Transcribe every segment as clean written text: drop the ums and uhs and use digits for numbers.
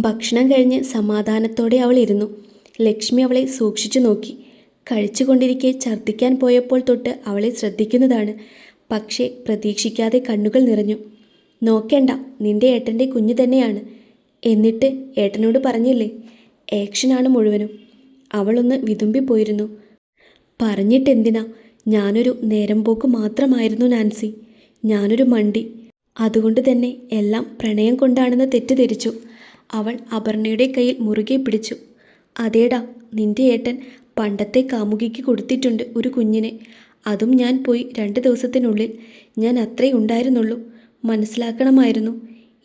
ഭക്ഷണം കഴിഞ്ഞ് സമാധാനത്തോടെ അവൾ ഇരുന്നു. ലക്ഷ്മി അവളെ സൂക്ഷിച്ചു നോക്കി. കഴിച്ചുകൊണ്ടിരിക്കെ ഛർദ്ദിക്കാൻ പോയപ്പോൾ തൊട്ട് അവളെ ശ്രദ്ധിക്കുന്നതാണ്. പക്ഷേ പ്രതീക്ഷിക്കാതെ കണ്ണുകൾ നിറഞ്ഞു. നോക്കേണ്ട, നിന്റെ ഏട്ടൻ്റെ കുഞ്ഞ് തന്നെയാണ്. എന്നിട്ട് ഏട്ടനോട് പറഞ്ഞില്ലേ? ആക്ഷനാണ് മുഴുവനും. അവളൊന്ന് വിതുമ്പിപ്പോയിരുന്നു. പറഞ്ഞിട്ടെന്തിനാ? ഞാനൊരു നേരം പോക്ക് മാത്രമായിരുന്നു നാൻസി. ഞാനൊരു മണ്ടി. അതുകൊണ്ട് തന്നെ എല്ലാം പ്രണയം കൊണ്ടാണെന്ന് തെറ്റിദ്ധരിച്ചു. അവൾ അപർണയുടെ കയ്യിൽ മുറുകെ പിടിച്ചു. അതേടാ, നിന്റെ ഏട്ടൻ പണ്ടത്തെ കാമുകിക്ക് കൊടുത്തിട്ടുണ്ട് ഒരു കുഞ്ഞിനെ. അതും ഞാൻ പോയി 2 ദിവസത്തിനുള്ളിൽ. ഞാൻ അത്രേ ഉണ്ടായിരുന്നുള്ളൂ. മനസ്സിലാക്കണമായിരുന്നു.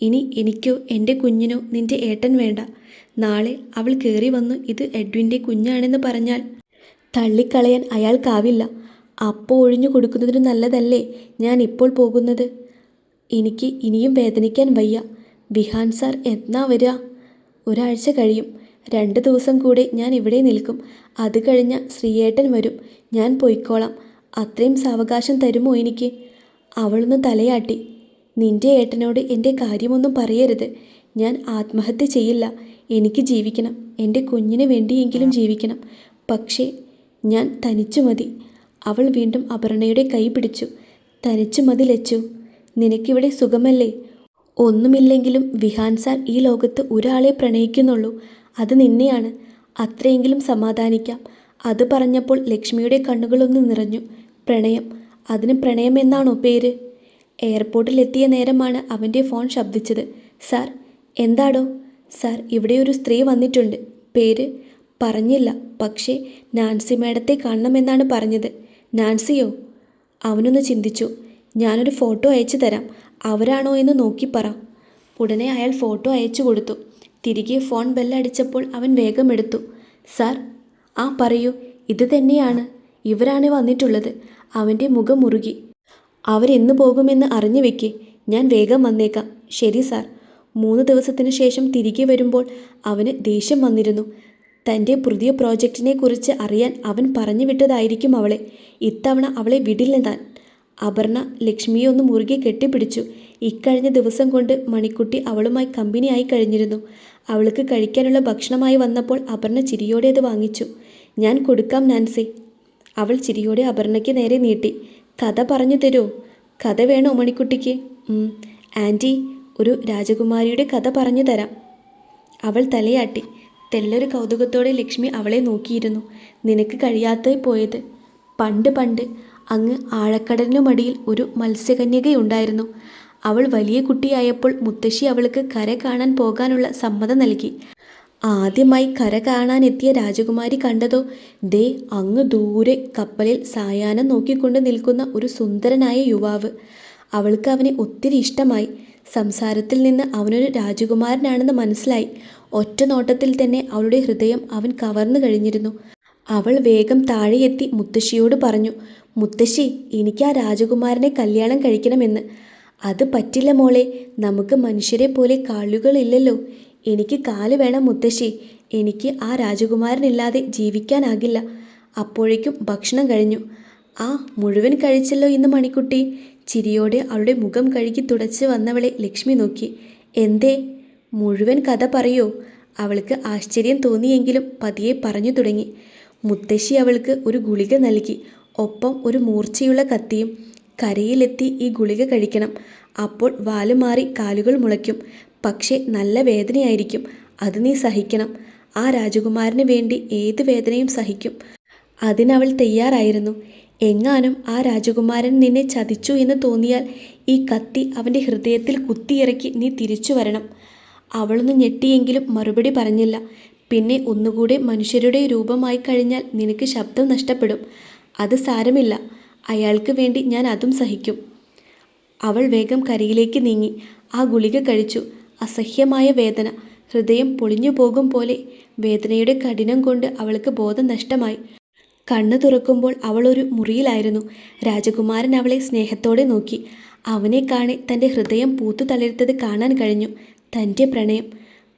ഇനി എനിക്കോ എൻ്റെ കുഞ്ഞിനോ നിന്റെ ഏട്ടൻ വേണ്ട. നാളെ അവൾ കയറി വന്നു ഇത് എഡ്വിൻ്റെ കുഞ്ഞാണെന്ന് പറഞ്ഞാൽ തള്ളിക്കളയാൻ അയാൾക്കാവില്ല. അപ്പോൾ ഒഴിഞ്ഞു കൊടുക്കുന്നതിന് നല്ലതല്ലേ ഞാൻ ഇപ്പോൾ പോകുന്നത്. എനിക്ക് ഇനിയും വേദനിക്കാൻ വയ്യ. വിഹാൻ സാർ എന്നാ വരിക? ഒരാഴ്ച കഴിയും. 2 ദിവസം കൂടെ ഞാൻ ഇവിടെ നിൽക്കും. അത് കഴിഞ്ഞ ശ്രീയേട്ടൻ വരും. ഞാൻ പൊയ്ക്കോളാം. അത്രയും സാവകാശം തരുമോ എനിക്ക്? അവളൊന്ന് തലയാട്ടി. നിന്റെ ഏട്ടനോട് എൻ്റെ കാര്യമൊന്നും പറയരുത്. ഞാൻ ആത്മഹത്യ ചെയ്യില്ല. എനിക്ക് ജീവിക്കണം. എൻ്റെ കുഞ്ഞിന് വേണ്ടിയെങ്കിലും ജീവിക്കണം. പക്ഷേ ഞാൻ തനിച്ചു മതി. അവൾ വീണ്ടും അപർണയുടെ കൈ പിടിച്ചു. തനിച്ചു മതി ലച്ചു. നിനക്കിവിടെ സുഖമല്ലേ? ഒന്നുമില്ലെങ്കിലും വിഹാൻ സാർ ഈ ലോകത്ത് ഒരാളെ പ്രണയിക്കുന്നുള്ളൂ. അത് നിന്നെയാണ്. അത്രയെങ്കിലും സമാധാനിക്കാം. അത് പറഞ്ഞപ്പോൾ ലക്ഷ്മിയുടെ കണ്ണുകളൊന്ന് നിറഞ്ഞു. പ്രണയം? അതിന് പ്രണയം എന്നാണോ പേര്? എയർപോർട്ടിലെത്തിയ നേരമാണ് അവൻ്റെ ഫോൺ ശബ്ദിച്ചത്. സാർ? എന്താടോ? സാർ, ഇവിടെ ഒരു സ്ത്രീ വന്നിട്ടുണ്ട്. പേര് പറഞ്ഞില്ല. പക്ഷേ നാൻസി മേഡത്തെ കാണണമെന്നാണ് പറഞ്ഞത്. നാൻസിയോ? അവനൊന്ന് ചിന്തിച്ചു. ഞാനൊരു ഫോട്ടോ അയച്ചു തരാം. അവരാണോ എന്ന് നോക്കി പറ. ഉടനെ അയാൾ ഫോട്ടോ അയച്ചു കൊടുത്തു. തിരികെ ഫോൺ ബെല്ലടിച്ചപ്പോൾ അവൻ വേഗം എടുത്തു. സാർ? ആ പറയൂ. ഇത് തന്നെയാണ്. ഇവരാണ് വന്നിട്ടുള്ളത്. അവൻ്റെ മുഖം മുറുകി. അവരെന്ന് പോകുമെന്ന് അറിഞ്ഞു വെക്കേ. ഞാൻ വേഗം വന്നേക്കാം. ശരി സാർ. 3 ദിവസത്തിനു ശേഷം തിരികെ വരുമ്പോൾ അവന് ദേഷ്യം വന്നിരുന്നു. തൻ്റെ പുതിയ പ്രോജക്റ്റിനെ കുറിച്ച് അറിയാൻ അവൻ പറഞ്ഞു വിട്ടതായിരിക്കും അവളെ. ഇത്തവണ അവളെ വിടില്ല താൻ. അപർണ ലക്ഷ്മിയെ ഒന്ന് മുറുകെ കെട്ടിപ്പിടിച്ചു. ഇക്കഴിഞ്ഞ ദിവസം കൊണ്ട് മണിക്കുട്ടി അവളുമായി കമ്പനിയായി കഴിഞ്ഞിരുന്നു. അവൾക്ക് കഴിക്കാനുള്ള ഭക്ഷണമായി വന്നപ്പോൾ അപർണ ചിരിയോടെ അത് വാങ്ങിച്ചു. ഞാൻ കൊടുക്കാം നാൻസി. അവൾ ചിരിയോടെ അപർണയ്ക്ക് നേരെ നീട്ടി. കഥ പറഞ്ഞു തരുമോ? കഥ വേണോ മണിക്കുട്ടിക്ക്? ആൻറ്റി, ഒരു രാജകുമാരിയുടെ കഥ പറഞ്ഞു തരാം. അവൾ തലയാട്ടി. തെല്ലൊരു കൗതുകത്തോടെ ലക്ഷ്മി അവളെ നോക്കിയിരുന്നു. നിനക്ക് കഴിയാതെ പോയത്. പണ്ട് അങ്ങ് ആഴക്കടലിനുമടിയിൽ ഒരു മത്സ്യകന്യകയുണ്ടായിരുന്നു. അവൾ വലിയ കുട്ടിയായപ്പോൾ മുത്തശ്ശി അവൾക്ക് കര കാണാൻ പോകാനുള്ള സമ്മതം നൽകി. ആദ്യമായി കര കാണാനെത്തിയ രാജകുമാരി കണ്ടതോ, ദേ അങ്ങ് ദൂരെ കപ്പലിൽ സായാഹ്നം നോക്കിക്കൊണ്ട് നിൽക്കുന്ന ഒരു സുന്ദരനായ യുവാവ്. അവൾക്ക് അവനെ ഒത്തിരി ഇഷ്ടമായി. സംസാരത്തിൽ നിന്ന് അവനൊരു രാജകുമാരനാണെന്ന് മനസ്സിലായി. ഒറ്റ നോട്ടത്തിൽ തന്നെ അവളുടെ ഹൃദയം അവൻ കവർന്നു കഴിഞ്ഞിരുന്നു. അവൾ വേഗം താഴെയെത്തി മുത്തശ്ശിയോട് പറഞ്ഞു. മുത്തശ്ശി, എനിക്ക് ആ രാജകുമാരനെ കല്യാണം കഴിക്കണമെന്ന്. അത് പറ്റില്ല മോളെ. നമുക്ക് മനുഷ്യരെ പോലെ കാലുകളില്ലല്ലോ. എനിക്ക് കാല് വേണം മുത്തശ്ശി. എനിക്ക് ആ രാജകുമാരനില്ലാതെ ജീവിക്കാനാകില്ല. അപ്പോഴേക്കും ഭക്ഷണം കഴിഞ്ഞു. ആ, മുഴുവൻ കഴിച്ചല്ലോ ഇന്ന് മണിക്കുട്ടി. ചിരിയോടെ അവളുടെ മുഖം കഴുകി തുടച്ച് വന്നവളെ ലക്ഷ്മി നോക്കി. എന്തേ? മുഴുവൻ കഥ പറയോ? അവൾക്ക് ആശ്ചര്യം തോന്നിയെങ്കിലും പതിയെ പറഞ്ഞു തുടങ്ങി. മുത്തശ്ശി അവൾക്ക് ഒരു ഗുളിക നൽകി. ഒപ്പം ഒരു മൂർച്ചയുള്ള കത്തിയും. കരയിലെത്തി ഈ ഗുളിക കഴിക്കണം. അപ്പോൾ വാല് മാറി കാലുകൾ മുളയ്ക്കും. പക്ഷേ നല്ല വേദനയായിരിക്കും. അത് നീ സഹിക്കണം. ആ രാജകുമാരന് വേണ്ടി ഏത് വേദനയും സഹിക്കും. അതിനവൾ തയ്യാറായിരുന്നു. എങ്ങാനും ആ രാജകുമാരൻ നിന്നെ ചതിച്ചു എന്ന് തോന്നിയാൽ ഈ കത്തി അവൻ്റെ ഹൃദയത്തിൽ കുത്തിയിറക്കി നീ തിരിച്ചു വരണം. അവളൊന്ന് ഞെട്ടിയെങ്കിലും മറുപടി പറഞ്ഞില്ല. പിന്നെ ഒന്നുകൂടെ മനുഷ്യരുടെ രൂപമായി കഴിഞ്ഞാൽ നിനക്ക് ശബ്ദം നഷ്ടപ്പെടും. അത് സാരമില്ല. അയാൾക്ക് വേണ്ടി ഞാൻ അതും സഹിക്കും. അവൾ വേഗം കരയിലേക്ക് നീങ്ങി. ആ ഗുളിക കഴിച്ചു. അസഹ്യമായ വേദന. ഹൃദയം പൊളിഞ്ഞു പോകും പോലെ. വേദനയുടെ കഠിനം കൊണ്ട് അവൾക്ക് ബോധം നഷ്ടമായി. കണ്ണു തുറക്കുമ്പോൾ അവൾ ഒരു മുറിയിലായിരുന്നു. രാജകുമാരൻ അവളെ സ്നേഹത്തോടെ നോക്കി. അവനെ കാണെ തൻ്റെ ഹൃദയം പൂത്തു തളിർത്തത് കാണാൻ കഴിഞ്ഞു. തൻ്റെ പ്രണയം.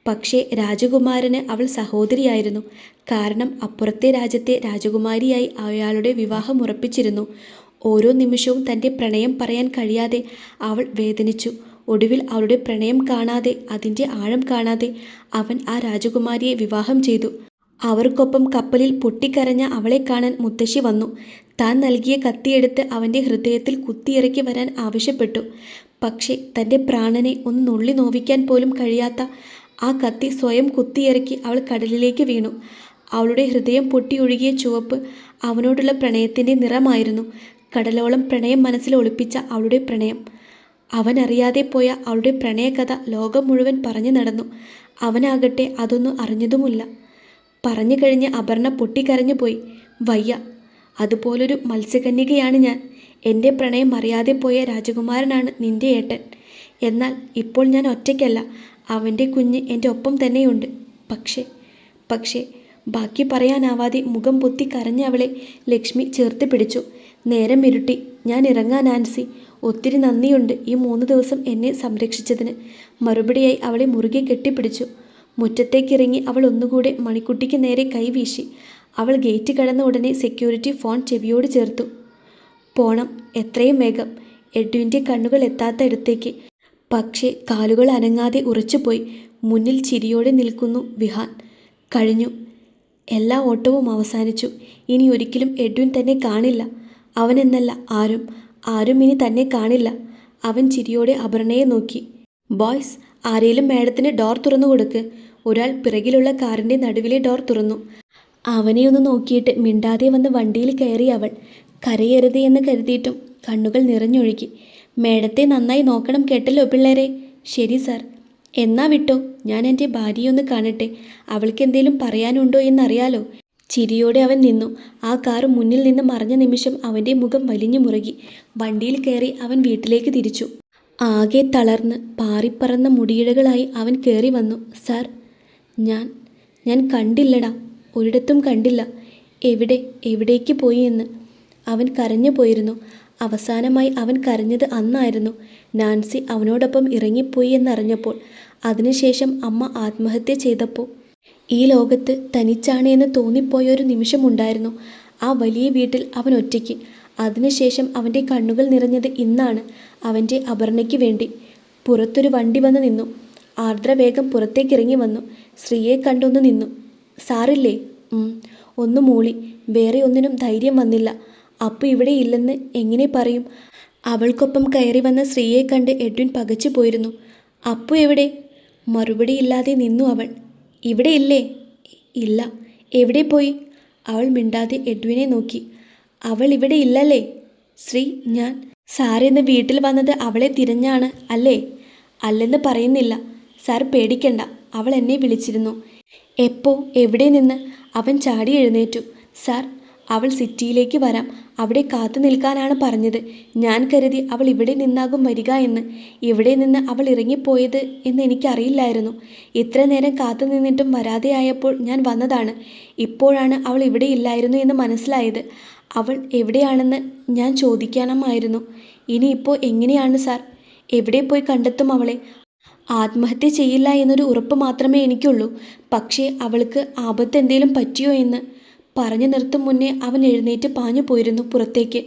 പക്ഷേ രാജകുമാരന് അവൾ സഹോദരിയായിരുന്നു. കാരണം അപ്പുറത്തെ രാജ്യത്തെ രാജകുമാരിയായി അയാളുടെ വിവാഹം ഉറപ്പിച്ചിരുന്നു. ഓരോ നിമിഷവും തൻ്റെ പ്രണയം പറയാൻ കഴിയാതെ അവൾ വേദനിച്ചു. ഒടുവിൽ അവളുടെ പ്രണയം കാണാതെ, അതിൻ്റെ ആഴം കാണാതെ അവൻ ആ രാജകുമാരിയെ വിവാഹം ചെയ്തു. അവർക്കൊപ്പം കപ്പലിൽ പൊട്ടിക്കരഞ്ഞ അവളെ കാണാൻ മുത്തശ്ശി വന്നു. താൻ നൽകിയ കത്തിയെടുത്ത് അവൻ്റെ ഹൃദയത്തിൽ കുത്തിയിറക്കി വരാൻ ആവശ്യപ്പെട്ടു. പക്ഷേ തൻ്റെ പ്രാണനെ ഒന്ന് നുള്ളി നോവിക്കാൻ പോലും കഴിയാത്ത ആ കത്തി സ്വയം കുത്തിയിറക്കി അവൾ കടലിലേക്ക് വീണു. അവളുടെ ഹൃദയം പൊട്ടിയൊഴുകിയ ചുവപ്പ് അവനോടുള്ള പ്രണയത്തിൻ്റെ നിറമായിരുന്നു. കടലോളം പ്രണയം മനസ്സിൽ ഒളിപ്പിച്ച അവളുടെ പ്രണയം. അവനറിയാതെ പോയ അവളുടെ പ്രണയകഥ ലോകം മുഴുവൻ പറഞ്ഞു നടന്നു. അവനാകട്ടെ അതൊന്നും അറിഞ്ഞതുമില്ല. പറഞ്ഞു കഴിഞ്ഞ് അപർണ പൊട്ടിക്കരഞ്ഞു പോയി. വയ്യ, അതുപോലൊരു മത്സ്യകന്യകയാണ് ഞാൻ. എൻ്റെ പ്രണയം അറിയാതെ പോയ രാജകുമാരനാണ് നിൻ്റെ ഏട്ടൻ. എന്നാൽ ഇപ്പോൾ ഞാൻ ഒറ്റയ്ക്കല്ല, അവൻ്റെ കുഞ്ഞ് എൻ്റെ ഒപ്പം തന്നെയുണ്ട്. പക്ഷേ ബാക്കി പറയാനാവാതെ മുഖം പൊത്തി കരഞ്ഞ അവളെ ലക്ഷ്മി ചേർത്ത് പിടിച്ചു. നേരം ഇരുട്ടി. ഞാൻ ഇറങ്ങാൻ നാൻസി. ഒത്തിരി നന്ദിയുണ്ട് ഈ 3 ദിവസം എന്നെ സംരക്ഷിച്ചതിന്. മറുപടിയായി അവളെ മുറുകെ കെട്ടിപ്പിടിച്ചു. മുറ്റത്തേക്കിറങ്ങി അവൾ ഒന്നുകൂടെ മണിക്കുട്ടിക്ക് നേരെ കൈവീശി. അവൾ ഗേറ്റ് കടന്ന ഉടനെ സെക്യൂരിറ്റി ഫോൺ ചെവിയോട് ചേർത്തു. പോണം, എത്രയും വേഗം. എഡ്വിൻ്റെ കണ്ണുകൾ എത്താത്ത ഇടത്തേക്ക്. പക്ഷേ കാലുകൾ അനങ്ങാതെ ഉറച്ചുപോയി. മുന്നിൽ ചിരിയോടെ നിൽക്കുന്നു വിഹാൻ. കഴിഞ്ഞു. എല്ലാ ഓട്ടവും അവസാനിച്ചു. ഇനി ഒരിക്കലും എഡ്വിൻ തന്നെ കാണില്ല. അവനെന്നല്ല, ആരും ഇനി തന്നെ കാണില്ല. അവൻ ചിരിയോടെ അപർണയെ നോക്കി. ബോയ്സ്, ആരേലും മേഡത്തിന് ഡോർ തുറന്നു കൊടുക്ക്. ഒരാൾ പിറകിലുള്ള കാറിൻ്റെ നടുവിലെ ഡോർ തുറന്നു. അവനെ ഒന്ന് നോക്കിയിട്ട് മിണ്ടാതെ വന്ന് വണ്ടിയിൽ കയറി അവൾ. കരയരുത് എന്ന് കരുതിയിട്ടും കണ്ണുകൾ നിറഞ്ഞൊഴുകി. മേഡത്തെ നന്നായി നോക്കണം കേട്ടല്ലോ പിള്ളേരെ. ശരി സാർ. എന്നാ വിട്ടോ, ഞാൻ എൻ്റെ ഭാര്യയൊന്ന് കാണട്ടെ. അവൾക്ക് എന്തേലും പറയാനുണ്ടോ എന്നറിയാലോ. ചിരിയോടെ അവൻ നിന്നു. ആ കാർ മുന്നിൽ നിന്ന് മറഞ്ഞ നിമിഷം അവൻ്റെ മുഖം വലിഞ്ഞു മുറുകി. വണ്ടിയിൽ കയറി അവൻ വീട്ടിലേക്ക് തിരിച്ചു. ആകെ തളർന്ന് പാറിപ്പറന്ന മുടിയിഴകളായി അവൻ കയറി വന്നു. സാർ, ഞാൻ കണ്ടില്ലടാ, ഒരിടത്തും കണ്ടില്ല. എവിടേക്ക് പോയി എന്ന് അവൻ കരഞ്ഞു പോയിരുന്നു. അവസാനമായി അവൻ കരഞ്ഞത് അന്നായിരുന്നു, നാൻസി അവനോടൊപ്പം ഇറങ്ങിപ്പോയി എന്നറിഞ്ഞപ്പോൾ. അതിനുശേഷം അമ്മ ആത്മഹത്യ ചെയ്തപ്പോൾ. ഈ ലോകത്ത് തനിച്ചാണ് എന്ന് തോന്നിപ്പോയൊരു നിമിഷമുണ്ടായിരുന്നു. ആ വലിയ വീട്ടിൽ അവൻ ഒറ്റയ്ക്ക്. അതിനുശേഷം അവൻ്റെ കണ്ണുകൾ നിറഞ്ഞത് ഇന്നാണ്, അവൻ്റെ അപർണയ്ക്ക് വേണ്ടി. പുറത്തൊരു വണ്ടി വന്ന് നിന്നു. ആർദ്ര വേഗം പുറത്തേക്കിറങ്ങി വന്നു. ശ്രീയെ കണ്ടൊന്ന് നിന്നു. സാറില്ലേ? ഒന്ന് മൂളി. വേറെ ഒന്നിനും ധൈര്യം വന്നില്ല. അപ്പു ഇവിടെ ഇല്ലെന്ന് എങ്ങനെ പറയും? അവൾക്കൊപ്പം കയറി വന്ന ശ്രീയെ കണ്ട് എഡ്വിൻ പകച്ചു പോയിരുന്നു. അപ്പു എവിടെ? മറുപടിയില്ലാതെ നിന്നു അവൾ. ഇവിടെ ഇല്ലേ? ഇല്ല. എവിടെ പോയി? അവൾ മിണ്ടാതെ എഡ്വിനെ നോക്കി. അവൾ ഇവിടെ ഇല്ലല്ലേ? ശ്രീ, ഞാൻ സാറിന്ന് വീട്ടിൽ വന്നത് അവളെ തിരഞ്ഞാണ് അല്ലേ? അല്ലെന്ന് പറയുന്നില്ല. സാർ പേടിക്കണ്ട, അവൾ എന്നെ വിളിച്ചിരുന്നു. എപ്പോ? എവിടെ നിന്ന്? അവൻ ചാടി എഴുന്നേറ്റു. സാർ, അവൾ സിറ്റിയിലേക്ക് വരാം, അവിടെ കാത്തു നിൽക്കാനാണ് പറഞ്ഞത്. ഞാൻ കരുതി അവൾ ഇവിടെ നിന്നാകും വരിക എന്ന്. ഇവിടെ നിന്ന് അവൾ ഇറങ്ങിപ്പോയത് എന്ന് എനിക്കറിയില്ലായിരുന്നു. ഇത്ര നേരം കാത്തു നിന്നിട്ടും വരാതെയായപ്പോൾ ഞാൻ വന്നതാണ്. ഇപ്പോഴാണ് അവൾ ഇവിടെ ഇല്ലായിരുന്നു എന്ന് മനസ്സിലായത്. അവൾ എവിടെയാണെന്ന് ഞാൻ ചോദിക്കണമായിരുന്നു. ഇനിയിപ്പോൾ എങ്ങനെയാണ് സാർ? എവിടെ പോയി കണ്ടെത്തും അവളെ? ആത്മഹത്യ ചെയ്യില്ല എന്നൊരു ഉറപ്പ് മാത്രമേ എനിക്കുള്ളൂ. പക്ഷേ അവൾക്ക് ആപത്ത് എന്തേലും പറ്റിയോ എന്ന് പറഞ്ഞു നിർത്തും മുന്നേ അവൻ എഴുന്നേറ്റ് പാഞ്ഞു പോയിരുന്നു പുറത്തേക്ക്.